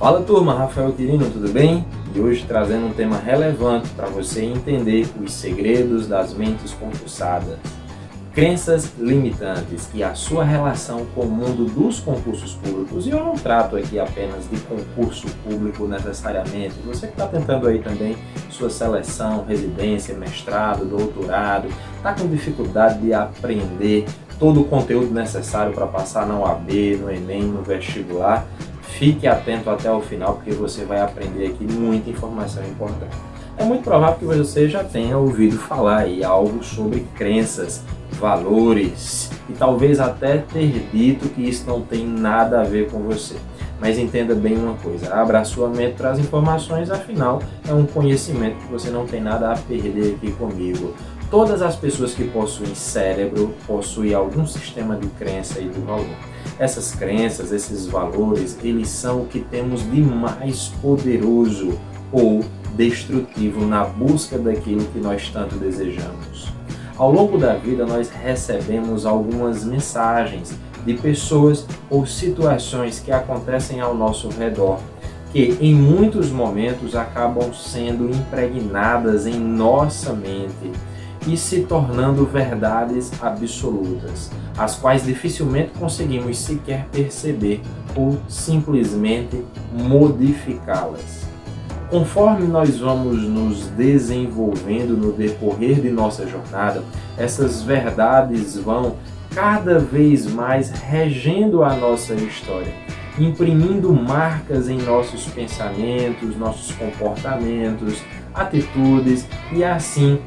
Fala turma, Rafael Quirino, tudo bem? E hoje trazendo um tema relevante para você entender os segredos das mentes compulsadas, crenças limitantes e a sua relação com o mundo dos concursos públicos. E eu não trato aqui apenas de concurso público necessariamente, você que está tentando aí também sua seleção, residência, mestrado, doutorado, está com dificuldade de aprender todo o conteúdo necessário para passar na OAB, no Enem, no vestibular. Fique atento até o final, porque você vai aprender aqui muita informação importante. É muito provável que você já tenha ouvido falar aí algo sobre crenças, valores e talvez até ter dito que isso não tem nada a ver com você. Mas entenda bem uma coisa, abra a sua mente para as informações, afinal é um conhecimento que você não tem nada a perder aqui comigo. Todas as pessoas que possuem cérebro possuem algum sistema de crença e de valor. Essas crenças, esses valores, eles são o que temos de mais poderoso ou destrutivo na busca daquilo que nós tanto desejamos. Ao longo da vida nós recebemos algumas mensagens de pessoas ou situações que acontecem ao nosso redor, que em muitos momentos acabam sendo impregnadas em nossa mente e se tornando verdades absolutas, as quais dificilmente conseguimos sequer perceber ou simplesmente modificá-las. Conforme nós vamos nos desenvolvendo no decorrer de nossa jornada, essas verdades vão cada vez mais regendo a nossa história, imprimindo marcas em nossos pensamentos, nossos comportamentos, atitudes e assim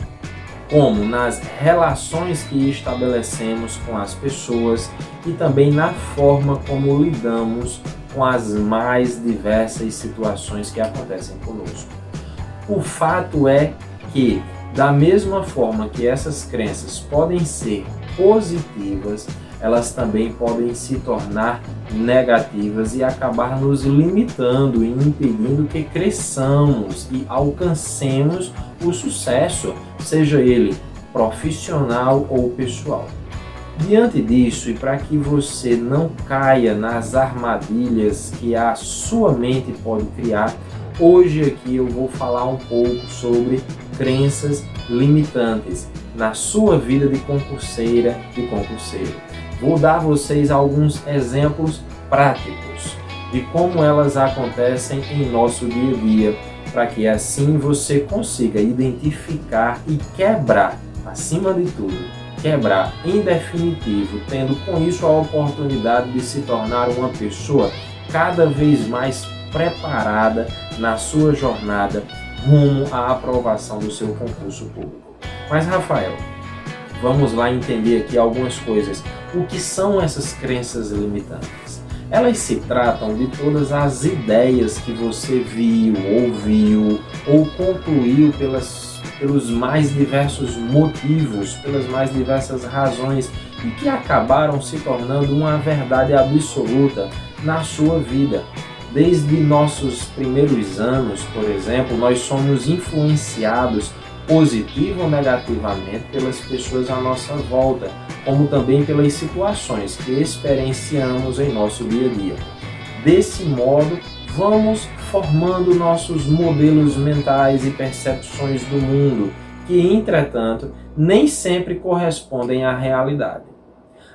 como nas relações que estabelecemos com as pessoas e também na forma como lidamos com as mais diversas situações que acontecem conosco. O fato é que, da mesma forma que essas crenças podem ser positivas, elas também podem se tornar negativas e acabar nos limitando e impedindo que cresçamos e alcancemos o sucesso, seja ele profissional ou pessoal. Diante disso, e para que você não caia nas armadilhas que a sua mente pode criar, hoje aqui eu vou falar um pouco sobre crenças limitantes na sua vida de concurseira e concurseiro. Vou dar a vocês alguns exemplos práticos de como elas acontecem em nosso dia a dia, para que assim você consiga identificar e quebrar, acima de tudo, quebrar em definitivo, tendo com isso a oportunidade de se tornar uma pessoa cada vez mais preparada na sua jornada rumo à aprovação do seu concurso público. Mas Rafael, vamos lá entender aqui algumas coisas. O que são essas crenças limitantes? Elas se tratam de todas as ideias que você viu, ouviu ou concluiu pelos mais diversos motivos, pelas mais diversas razões e que acabaram se tornando uma verdade absoluta na sua vida. Desde nossos primeiros anos, por exemplo, nós somos influenciados positivo ou negativamente pelas pessoas à nossa volta, como também pelas situações que experienciamos em nosso dia a dia. Desse modo, vamos formando nossos modelos mentais e percepções do mundo, que, entretanto, nem sempre correspondem à realidade.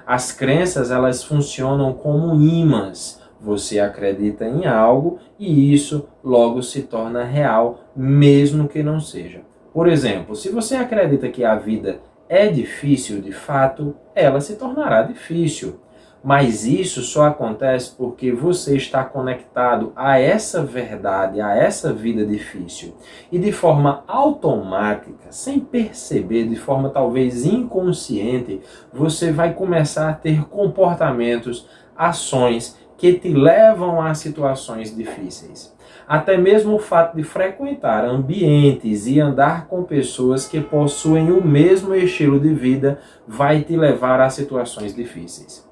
As crenças, elas funcionam como ímãs. Você acredita em algo e isso logo se torna real, mesmo que não seja. Por exemplo, se você acredita que a vida é difícil, de fato, ela se tornará difícil. Mas isso só acontece porque você está conectado a essa verdade, a essa vida difícil. E de forma automática, sem perceber, de forma talvez inconsciente, você vai começar a ter comportamentos, ações que te levam a situações difíceis. Até mesmo o fato de frequentar ambientes e andar com pessoas que possuem o mesmo estilo de vida vai te levar a situações difíceis.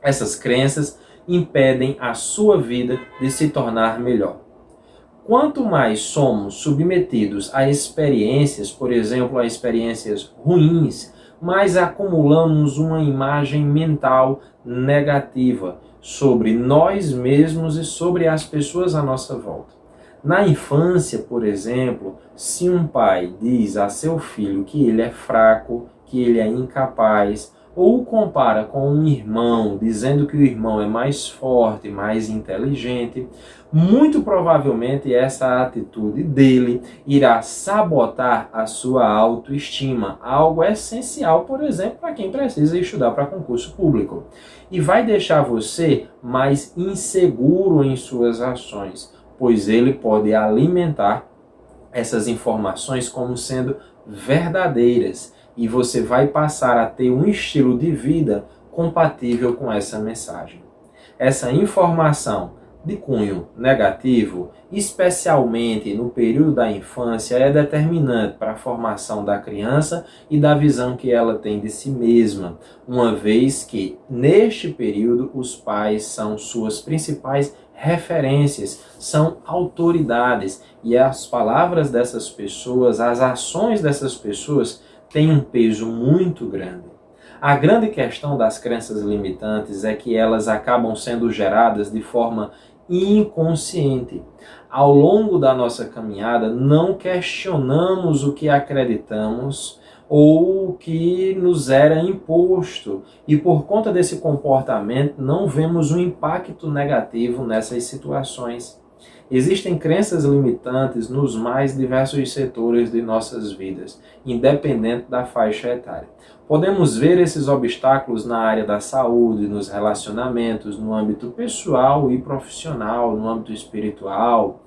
Essas crenças impedem a sua vida de se tornar melhor. Quanto mais somos submetidos a experiências, por exemplo, a experiências ruins, mas acumulamos uma imagem mental negativa sobre nós mesmos e sobre as pessoas à nossa volta. Na infância, por exemplo, se um pai diz a seu filho que ele é fraco, que ele é incapaz, ou o compara com um irmão, dizendo que o irmão é mais forte, mais inteligente, muito provavelmente essa atitude dele irá sabotar a sua autoestima, algo essencial, por exemplo, para quem precisa estudar para concurso público. E vai deixar você mais inseguro em suas ações, pois ele pode alimentar essas informações como sendo verdadeiras e você vai passar a ter um estilo de vida compatível com essa mensagem. Essa informação de cunho negativo, especialmente no período da infância, é determinante para a formação da criança e da visão que ela tem de si mesma, uma vez que, neste período, os pais são suas principais referências, são autoridades, e as palavras dessas pessoas, as ações dessas pessoas têm um peso muito grande. A grande questão das crenças limitantes é que elas acabam sendo geradas de forma inconsciente. Ao longo da nossa caminhada, não questionamos o que acreditamos ou o que nos era imposto, e por conta desse comportamento não vemos um impacto negativo nessas situações. Existem crenças limitantes nos mais diversos setores de nossas vidas, independente da faixa etária. Podemos ver esses obstáculos na área da saúde, nos relacionamentos, no âmbito pessoal e profissional, no âmbito espiritual.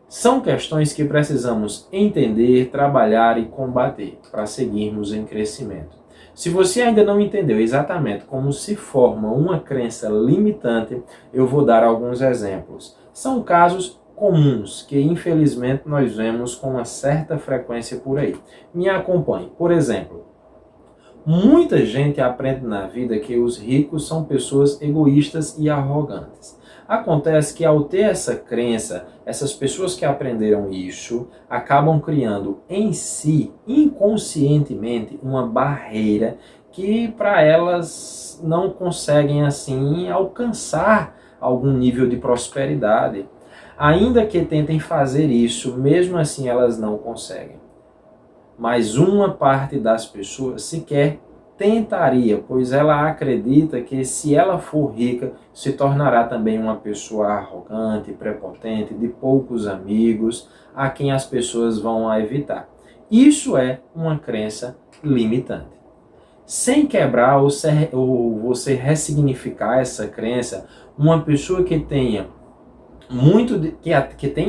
São questões que precisamos entender, trabalhar e combater para seguirmos em crescimento. Se você ainda não entendeu exatamente como se forma uma crença limitante, eu vou dar alguns exemplos. São casos comuns que, infelizmente, nós vemos com uma certa frequência por aí. Me acompanhe. Por exemplo, muita gente aprende na vida que os ricos são pessoas egoístas e arrogantes. Acontece que, ao ter essa crença, essas pessoas que aprenderam isso acabam criando em si, inconscientemente, uma barreira que para elas não conseguem assim alcançar algum nível de prosperidade. Ainda que tentem fazer isso, mesmo assim elas não conseguem. Mas uma parte das pessoas sequer tentaria, pois ela acredita que se ela for rica, se tornará também uma pessoa arrogante, prepotente, de poucos amigos, a quem as pessoas vão evitar. Isso é uma crença limitante. Sem quebrar ou você ressignificar essa crença, uma pessoa que tenha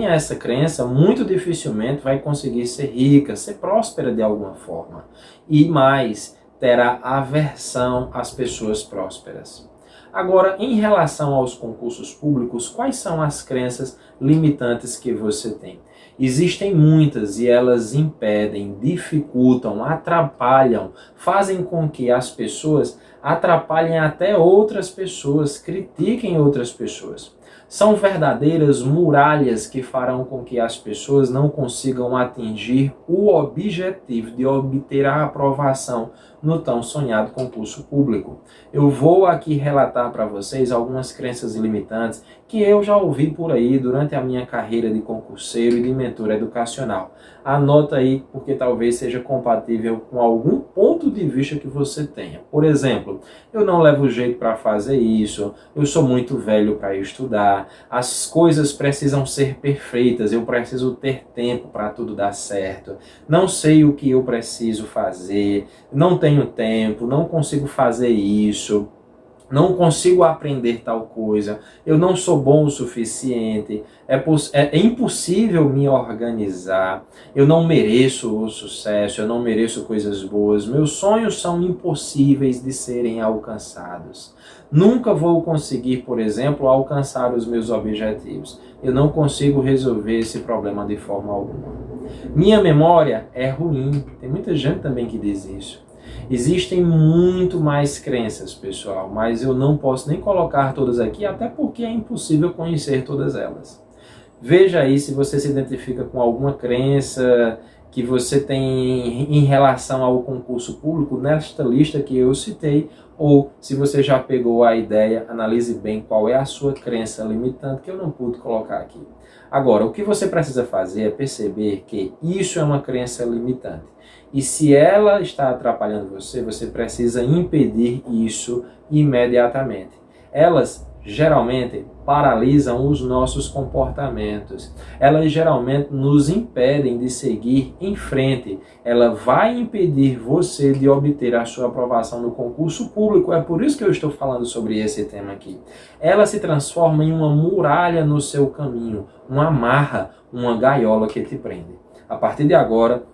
essa crença, muito dificilmente vai conseguir ser rica, ser próspera de alguma forma. E mais, terá aversão às pessoas prósperas. Agora, em relação aos concursos públicos, quais são as crenças limitantes que você tem? Existem muitas e elas impedem, dificultam, atrapalham, fazem com que as pessoas atrapalhem até outras pessoas, critiquem outras pessoas. São verdadeiras muralhas que farão com que as pessoas não consigam atingir o objetivo de obter a aprovação no tão sonhado concurso público. Eu vou aqui relatar para vocês algumas crenças limitantes que eu já ouvi por aí durante a minha carreira de concurseiro e de mentor educacional. Anota aí, porque talvez seja compatível com algum ponto de vista que você tenha. Por exemplo, eu não levo jeito para fazer isso, eu sou muito velho para estudar, as coisas precisam ser perfeitas, eu preciso ter tempo para tudo dar certo, não sei o que eu preciso fazer, não tenho tempo, não consigo fazer isso, não consigo aprender tal coisa, eu não sou bom o suficiente, é impossível me organizar, eu não mereço o sucesso, eu não mereço coisas boas, meus sonhos são impossíveis de serem alcançados. Nunca vou conseguir, por exemplo, alcançar os meus objetivos. Eu não consigo resolver esse problema de forma alguma. Minha memória é ruim, tem muita gente também que diz isso. Existem muito mais crenças, pessoal, mas eu não posso nem colocar todas aqui, até porque é impossível conhecer todas elas. Veja aí se você se identifica com alguma crença que você tem em relação ao concurso público nesta lista que eu citei, ou se você já pegou a ideia, analise bem qual é a sua crença limitante que eu não pude colocar aqui. Agora, o que você precisa fazer é perceber que isso é uma crença limitante. E se ela está atrapalhando você, você precisa impedir isso imediatamente. Elas geralmente paralisam os nossos comportamentos. Elas geralmente nos impedem de seguir em frente. Ela vai impedir você de obter a sua aprovação no concurso público. É por isso que eu estou falando sobre esse tema aqui. Ela se transforma em uma muralha no seu caminho, uma amarra, uma gaiola que te prende. A partir de agora,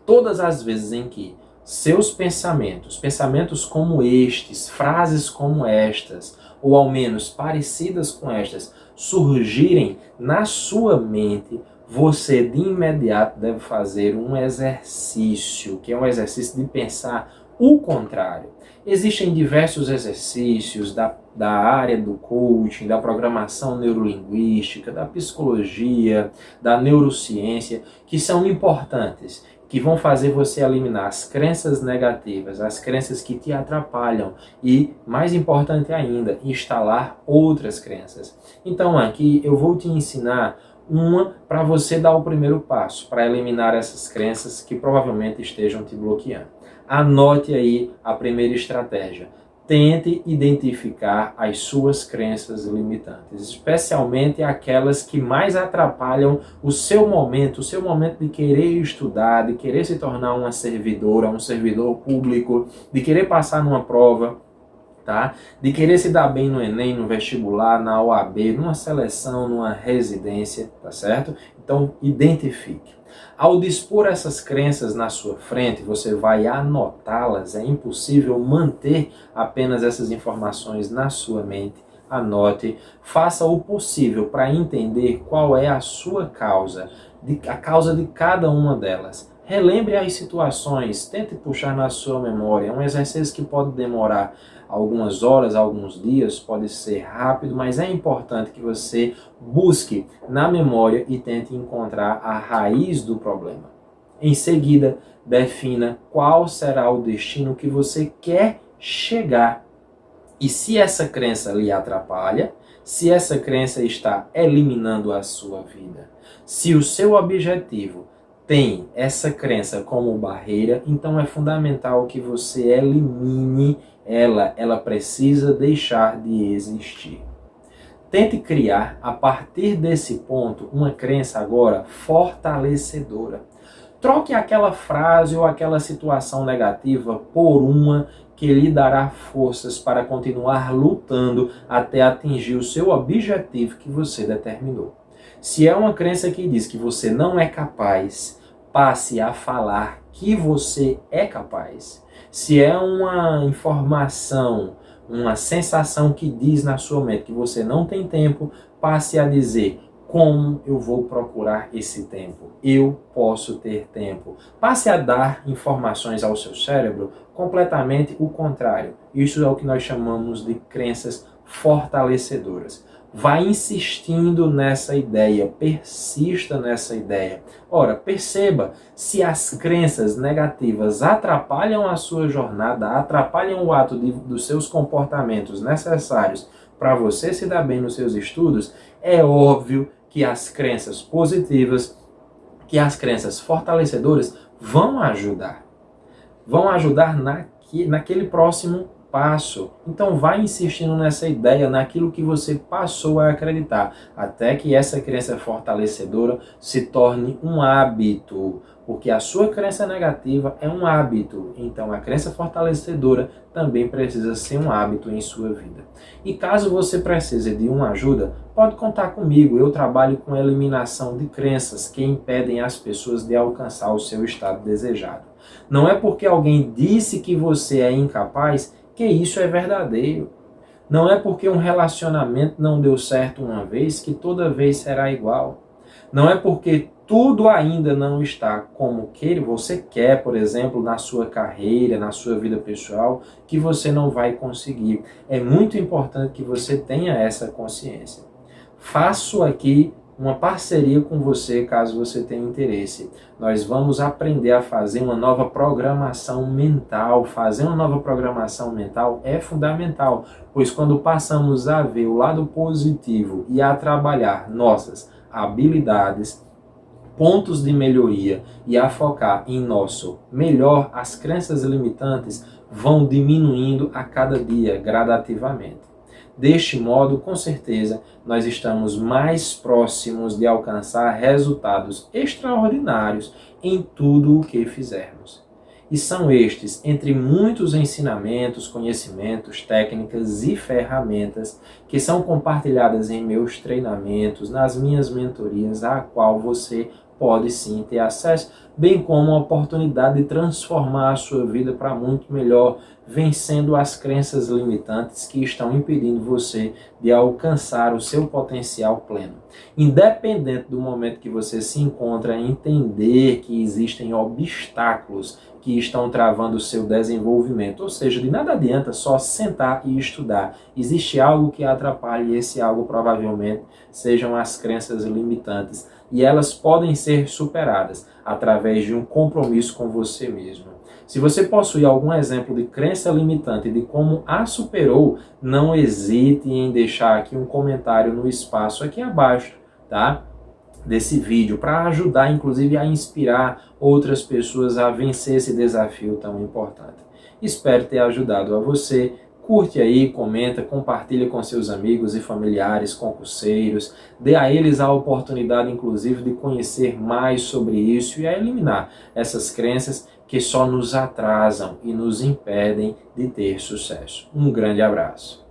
todas as vezes em que seus pensamentos como estes, frases como estas, ou ao menos parecidas com estas, surgirem na sua mente, você de imediato deve fazer um exercício, que é um exercício de pensar o contrário. Existem diversos exercícios da área do coaching, da programação neurolinguística, da psicologia, da neurociência, que são importantes, que vão fazer você eliminar as crenças negativas, as crenças que te atrapalham e, mais importante ainda, instalar outras crenças. Então aqui eu vou te ensinar uma para você dar o primeiro passo, para eliminar essas crenças que provavelmente estejam te bloqueando. Anote aí a primeira estratégia. Tente identificar as suas crenças limitantes, especialmente aquelas que mais atrapalham o seu momento de querer estudar, de querer se tornar uma servidora, um servidor público, de querer passar numa prova, tá? De querer se dar bem no Enem, no vestibular, na OAB, numa seleção, numa residência, tá certo? Então, identifique. Ao dispor essas crenças na sua frente, você vai anotá-las. É impossível manter apenas essas informações na sua mente. Anote, faça o possível para entender qual é a sua causa, a causa de cada uma delas. Relembre as situações, tente puxar na sua memória. É um exercício que pode demorar algumas horas, alguns dias, pode ser rápido, mas é importante que você busque na memória e tente encontrar a raiz do problema. Em seguida, defina qual será o destino que você quer chegar. E se essa crença lhe atrapalha, se essa crença está eliminando a sua vida, se o seu objetivo tem essa crença como barreira, então é fundamental que você elimine ela. Ela precisa deixar de existir. Tente criar, a partir desse ponto, uma crença agora fortalecedora. Troque aquela frase ou aquela situação negativa por uma que lhe dará forças para continuar lutando até atingir o seu objetivo que você determinou. Se é uma crença que diz que você não é capaz, passe a falar que você é capaz. Se é uma informação, uma sensação que diz na sua mente que você não tem tempo, passe a dizer: como eu vou procurar esse tempo? Eu posso ter tempo. Passe a dar informações ao seu cérebro completamente o contrário. Isso é o que nós chamamos de crenças fortalecedoras. Vai insistindo nessa ideia, persista nessa ideia. Ora, perceba, se as crenças negativas atrapalham a sua jornada, atrapalham o ato dos seus comportamentos necessários para você se dar bem nos seus estudos, é óbvio que as crenças positivas, que as crenças fortalecedoras vão ajudar. Vão ajudar naquele próximo passo. Então vai insistindo nessa ideia, naquilo que você passou a acreditar, até que essa crença fortalecedora se torne um hábito, porque a sua crença negativa é um hábito, então a crença fortalecedora também precisa ser um hábito em sua vida. E caso você precise de uma ajuda, pode contar comigo. Eu trabalho com a eliminação de crenças que impedem as pessoas de alcançar o seu estado desejado. Não é porque alguém disse que você é incapaz que isso é verdadeiro. Não é porque um relacionamento não deu certo uma vez que toda vez será igual. Não é porque tudo ainda não está como você quer, por exemplo, na sua carreira, na sua vida pessoal, que você não vai conseguir. É muito importante que você tenha essa consciência. Faço aqui uma parceria com você, caso você tenha interesse. Nós vamos aprender a fazer uma nova programação mental. Fazer uma nova programação mental é fundamental, pois quando passamos a ver o lado positivo e a trabalhar nossas habilidades, pontos de melhoria e a focar em nosso melhor, as crenças limitantes vão diminuindo a cada dia, gradativamente. Deste modo, com certeza, nós estamos mais próximos de alcançar resultados extraordinários em tudo o que fizermos. E são estes, entre muitos ensinamentos, conhecimentos, técnicas e ferramentas que são compartilhadas em meus treinamentos, nas minhas mentorias, a qual você pode sim ter acesso, bem como a oportunidade de transformar a sua vida para muito melhor, vencendo as crenças limitantes que estão impedindo você de alcançar o seu potencial pleno. Independente do momento que você se encontra, entender que existem obstáculos que estão travando o seu desenvolvimento, ou seja, de nada adianta só sentar e estudar. Existe algo que atrapalha e esse algo provavelmente sejam as crenças limitantes. E elas podem ser superadas através de um compromisso com você mesmo. Se você possui algum exemplo de crença limitante e de como a superou, não hesite em deixar aqui um comentário no espaço aqui abaixo, tá? Desse vídeo, para ajudar inclusive a inspirar outras pessoas a vencer esse desafio tão importante. Espero ter ajudado a você. Curte aí, comenta, compartilha com seus amigos e familiares concurseiros, dê a eles a oportunidade, inclusive, de conhecer mais sobre isso e a eliminar essas crenças que só nos atrasam e nos impedem de ter sucesso. Um grande abraço.